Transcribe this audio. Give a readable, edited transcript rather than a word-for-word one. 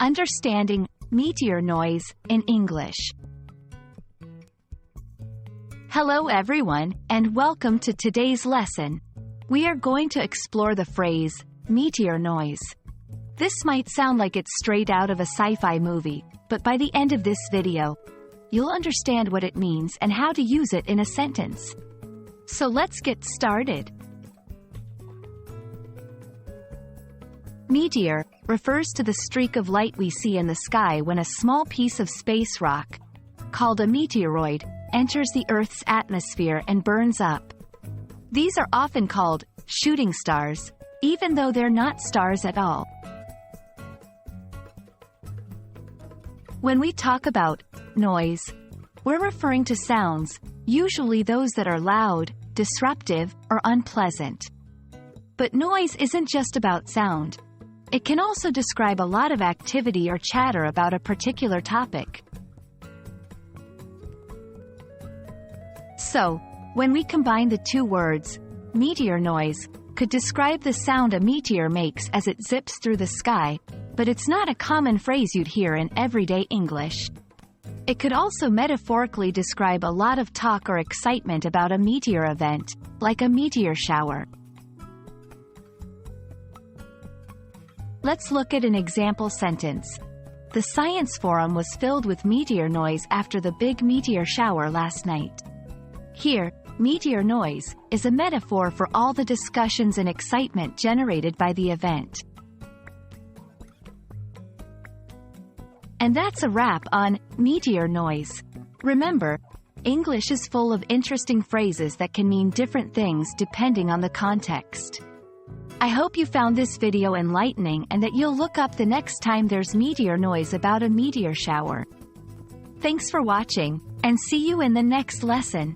Understanding meteor noise in English. Hello everyone, and welcome to today's lesson. We are going to explore the phrase, meteor noise. This might sound like it's straight out of a sci-fi movie, but by the end of this video, you'll understand what it means and how to use it in a sentence. So let's get started. Meteor refers to the streak of light we see in the sky when a small piece of space rock, called a meteoroid, enters the Earth's atmosphere and burns up. These are often called shooting stars, even though they're not stars at all. When we talk about noise, we're referring to sounds, usually those that are loud, disruptive, or unpleasant. But noise isn't just about sound. It can also describe a lot of activity or chatter about a particular topic. So, when we combine the two words, meteor noise could describe the sound a meteor makes as it zips through the sky, but it's not a common phrase you'd hear in everyday English. It could also metaphorically describe a lot of talk or excitement about a meteor event, like a meteor shower. Let's look at an example sentence. The science forum was filled with meteor noise after the big meteor shower last night. Here, meteor noise is a metaphor for all the discussions and excitement generated by the event. And that's a wrap on meteor noise. Remember, English is full of interesting phrases that can mean different things depending on the context. I hope you found this video enlightening and that you'll look up the next time there's meteor noise about a meteor shower. Thanks for watching, and see you in the next lesson.